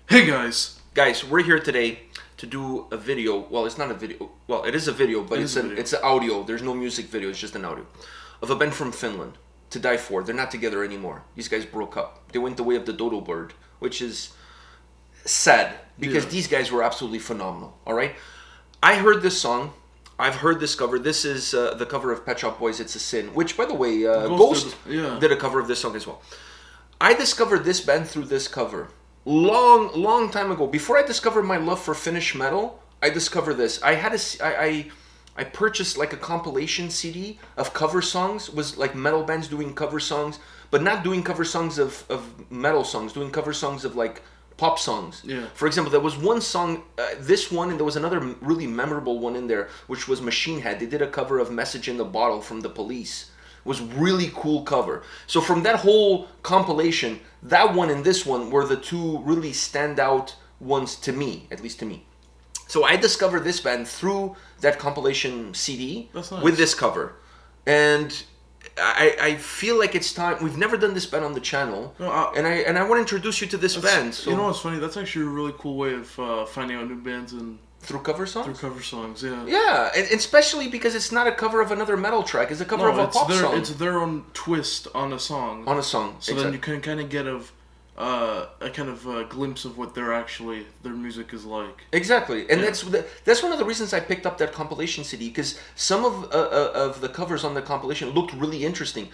Hey guys! Guys, we're here today to do a video. Well, it's not a video. Well, it is a video, but it's an audio. There's no music video. It's just an audio of a band from Finland, To Die For. They're not together anymore. These guys broke up. They went the way of the dodo bird, which is sad because these guys were absolutely phenomenal. All right, I heard this song. I've heard this cover. This is the cover of Pet Shop Boys' "It's a Sin," which, by the way, Ghost did a cover of this song as well. I discovered this band through this cover. Long time ago, before I discovered my love for Finnish metal, I discovered this. I purchased like a compilation CD of cover songs. Was like metal bands doing cover songs, but not doing cover songs of metal songs, doing cover songs of like pop songs. Yeah. For example, there was one song, this one, and there was another really memorable one in there, which was Machine Head. They did a cover of "Message in the Bottle" from The Police. Was really cool cover. So from that whole compilation, that one and this one were the two really standout ones to me, at least to me. So I discovered this band through that compilation CD with this cover. And I feel like it's time. We've never done this band on the channel. No, and I want to introduce you to this band. So, you know what's funny? That's actually a really cool way of finding out new bands and through cover songs? Through cover songs, yeah. Yeah, and especially because it's not a cover of another metal track. It's a cover of a pop song. It's their own twist on a song. On a song, so then you can kind of get a kind of glimpse of what their music is like. Exactly, and that's one of the reasons I picked up that compilation CD, because some of the covers on the compilation looked really interesting.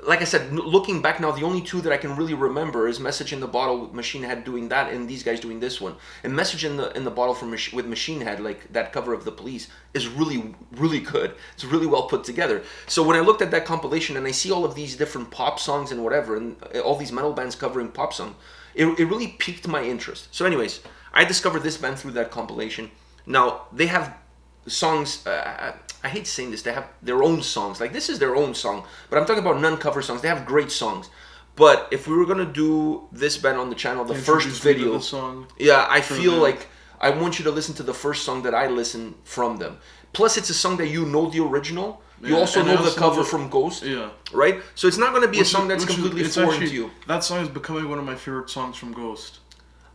Like I said, looking back now, the only two that I can really remember is "Message in the Bottle" with Machine Head doing that, and these guys doing this one. And "Message in the Bottle" with Machine Head, like that cover of The Police, is really good. It's really well put together. So when I looked at that compilation and I see all of these different pop songs and whatever, and all these metal bands covering pop songs, it really piqued my interest. So anyways, I discovered this band through that compilation. Now, they have songs, I hate saying this, they have their own songs. Like, this is their own song, but I'm talking about non-cover songs. They have great songs. But if we were going to do this band on the channel, the first video, I feel like I want you to listen to the first song that I listened from them. Plus, it's a song that you know the original. You also know the cover from Ghost. Yeah. Right? So it's not going to be a song that's completely foreign to you. That song is becoming one of my favorite songs from Ghost.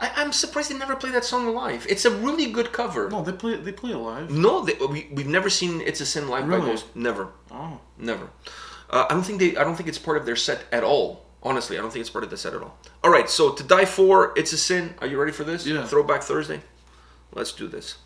I'm surprised they never play that song live. It's a really good cover. No, they play it live. No, we've never seen "It's a Sin" live by Ghost. Never. Oh. Never. I don't think it's part of their set at all. Honestly, I don't think it's part of the set at all. All right, so To Die For, "It's a Sin." Are you ready for this? Yeah. Throwback Thursday. Let's do this.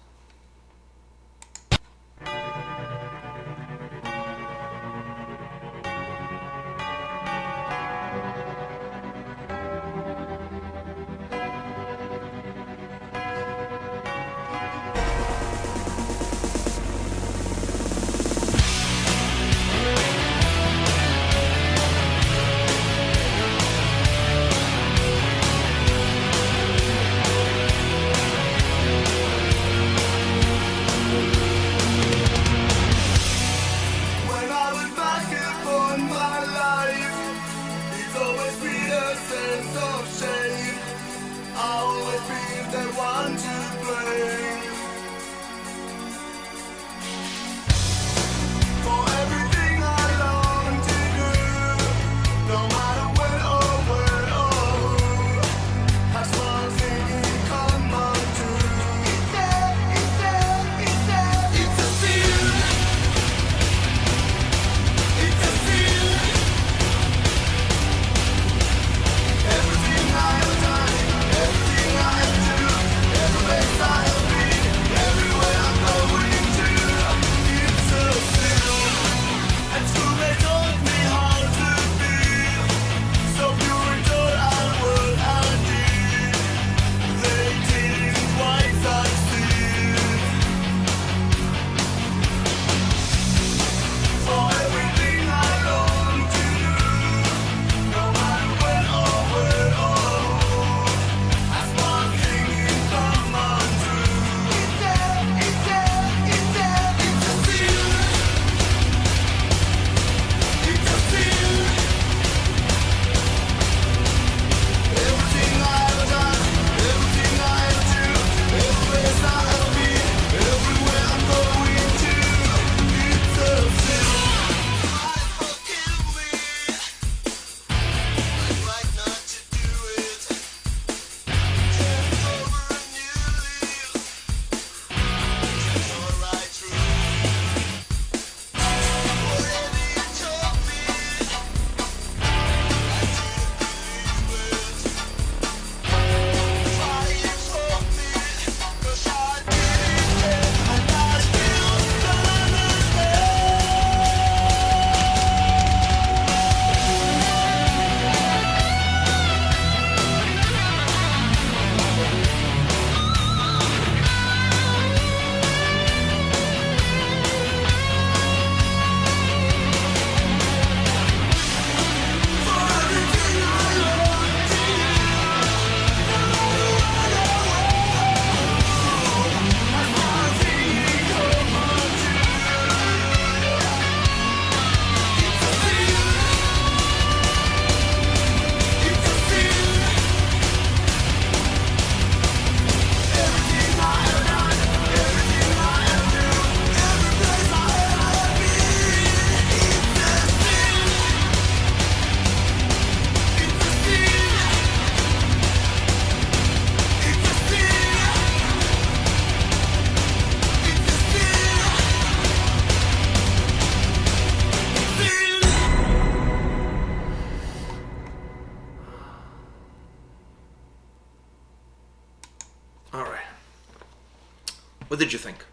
What did you think?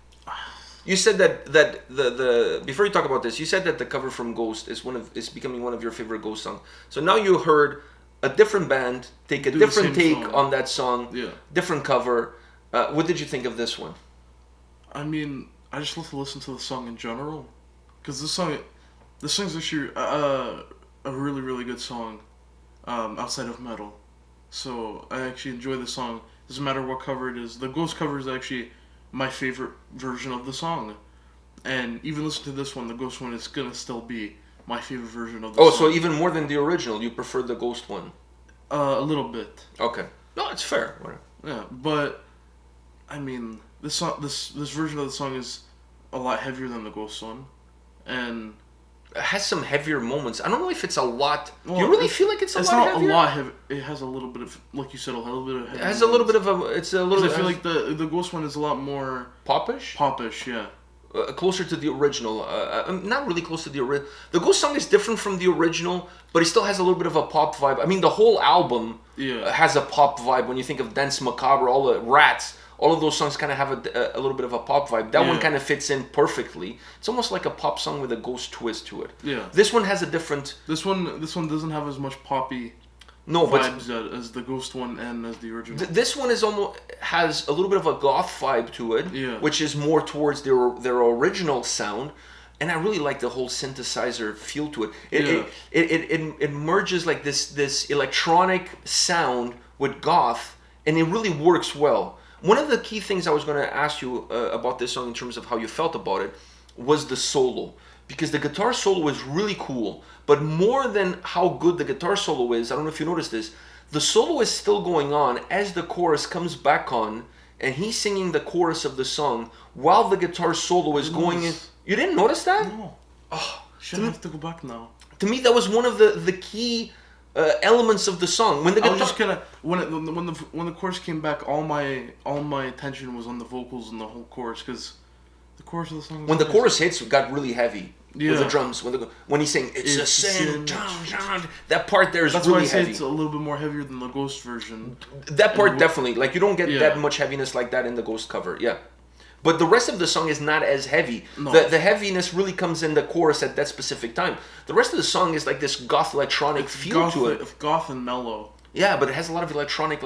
You said that the before you talk about this, you said that the cover from Ghost is becoming one of your favorite Ghost songs. So now you heard a different band take a different take on that song, different cover. What did you think of this one? I mean, I just love to listen to the song in general, because this song's actually a really, really good song, outside of metal. So I actually enjoy the song. Doesn't matter what cover it is. The Ghost cover is actually my favorite version of the song, and even listen to this one, the Ghost one is gonna still be my favorite version of the song. Oh, so even more than the original, you prefer the Ghost one? A little bit. Okay. No, it's fair. Whatever. Yeah, but I mean, this version of the song is a lot heavier than the Ghost one, and it has some heavier moments. I don't know if it's a lot. Well, you really feel like it's a lot heavier? It's not a lot heavy. It has a little bit of, like you said, a little bit of heavy. It has a little bit of a... It's a little... I feel like the Ghost one is a lot more... Popish? Popish, yeah. Closer to the original. Not really close to the original. The Ghost song is different from the original, but it still has a little bit of a pop vibe. I mean, the whole album has a pop vibe. When you think of Dance Macabre, all the Rats... All of those songs kind of have a little bit of a pop vibe. That one kind of fits in perfectly. It's almost like a pop song with a Ghost twist to it. Yeah. This one has a different... This one doesn't have as much poppy vibes as the Ghost one and as the original. This one is almost has a little bit of a goth vibe to it, which is more towards their original sound. And I really like the whole synthesizer feel to it. It merges like this electronic sound with goth, and it really works well. One of the key things I was going to ask you about this song in terms of how you felt about it was the solo. Because the guitar solo is really cool. But more than how good the guitar solo is, I don't know if you noticed this, the solo is still going on as the chorus comes back on, and he's singing the chorus of the song while the guitar solo is going in. You didn't notice that? No. Oh, should have to go back now. To me, that was one of the key... elements of the song. When the guitar... I was just gonna when the chorus came back, all my attention was on the vocals and the whole chorus, because the chorus of the song. When the chorus hits, it got really heavy with the drums. When he's saying it's a sin, that part there is that's really why I say heavy. It's a little bit more heavier than the Ghost version. That part definitely, like you don't get that much heaviness like that in the Ghost cover. Yeah. But the rest of the song is not as heavy. No. The heaviness really comes in the chorus at that specific time. The rest of the song is like this goth electronic feel to it. It's goth and mellow. Yeah, but it has a lot of electronic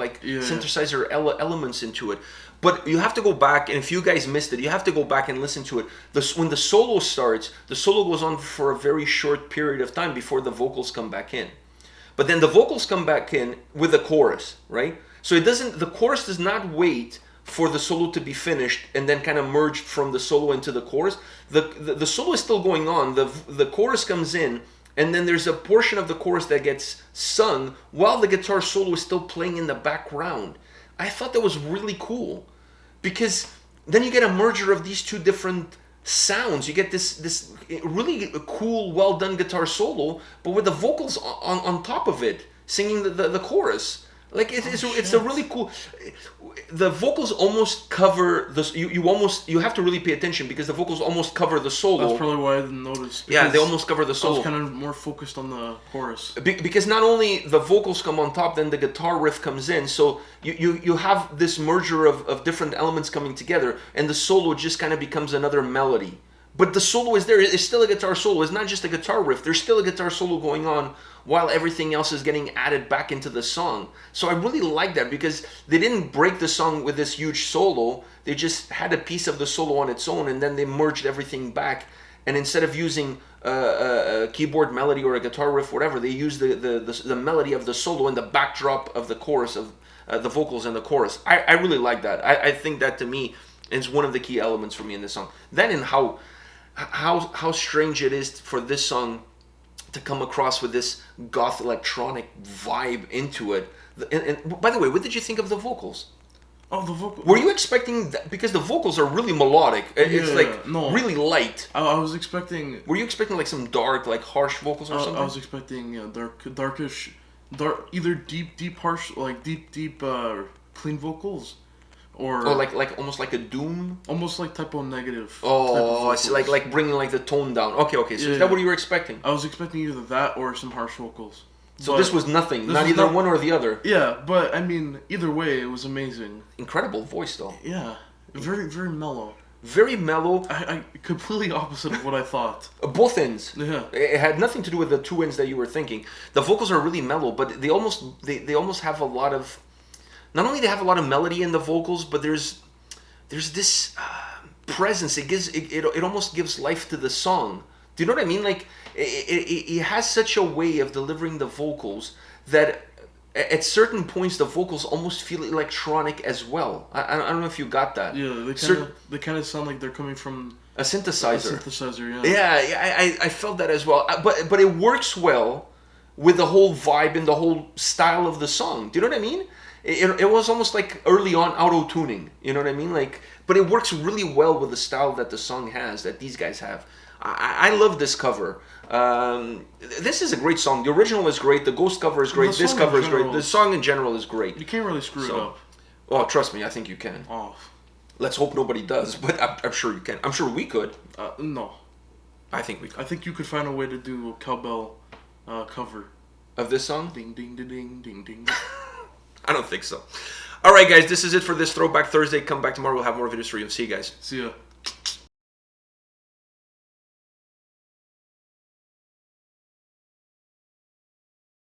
synthesizer elements into it. But you have to go back, and if you guys missed it, you have to go back and listen to it. When the solo starts, the solo goes on for a very short period of time before the vocals come back in. But then the vocals come back in with the chorus, right? So the chorus does not wait for the solo to be finished and then kind of merge from the solo into the chorus. The solo is still going on. The chorus comes in, and then there's a portion of the chorus that gets sung while the guitar solo is still playing in the background. I thought that was really cool, because then you get a merger of these two different sounds. You get this really cool, well done guitar solo, but with the vocals on top of it, singing the chorus. Like it's a really cool. The vocals almost cover the. You have to really pay attention, because the vocals almost cover the solo. That's probably why I didn't notice. Yeah, they almost cover the solo. I was kind of more focused on the chorus. Because not only the vocals come on top, then the guitar riff comes in. So you have this merger of different elements coming together, and the solo just kind of becomes another melody. But the solo is there. It's still a guitar solo. It's not just a guitar riff. There's still a guitar solo going on while everything else is getting added back into the song. So I really like that, because they didn't break the song with this huge solo. They just had a piece of the solo on its own, and then they merged everything back. And instead of using a keyboard melody or a guitar riff, whatever, they used the melody of the solo in the backdrop of the chorus, of the vocals and the chorus. I really like that. I think that, to me, is one of the key elements for me in this song. Then in how strange it is for this song to come across with this goth electronic vibe into it. And by the way, what did you think of the vocals? Oh, the vocals. Were you expecting that? Because the vocals are really melodic. It's really light. I was expecting. Were you expecting like some dark, like harsh vocals or something? I was expecting either deep harsh, like deep clean vocals. Or like almost like a doom, almost like typo negative. Oh, I see, like bringing like the tone down. Okay. So is that what you were expecting? I was expecting either that or some harsh vocals. So this was nothing, not either one or the other. Yeah, but I mean, either way, it was amazing. Incredible voice, though. Yeah, Very, very mellow. Very mellow. I completely opposite of what I thought. Both ends. Yeah. It had nothing to do with the two ends that you were thinking. The vocals are really mellow, but they almost have a lot of. Not only they have a lot of melody in the vocals, but there's this presence. It almost gives life to the song. Do you know what I mean? Like it has such a way of delivering the vocals that at certain points the vocals almost feel electronic as well. I don't know if you got that. Yeah, they kind of sound like they're coming from a synthesizer. Yeah. I felt that as well. But it works well with the whole vibe and the whole style of the song. Do you know what I mean? It was almost like early on auto-tuning. You know what I mean? Like, but it works really well with the style that the song has, that these guys have. I love this cover. This is a great song. The original is great. The Ghost cover is great. This cover is great. The song in general is great. You can't really screw it up. Oh, trust me, I think you can. Oh. Let's hope nobody does, but I'm sure you can. I'm sure we could. No. I think we could. I think you could find a way to do a cowbell cover. Of this song? Ding, ding, ding, ding, ding, ding. I don't think so. All right, guys, this is it for this Throwback Thursday. Come back tomorrow. We'll have more videos for you. See you guys. See ya.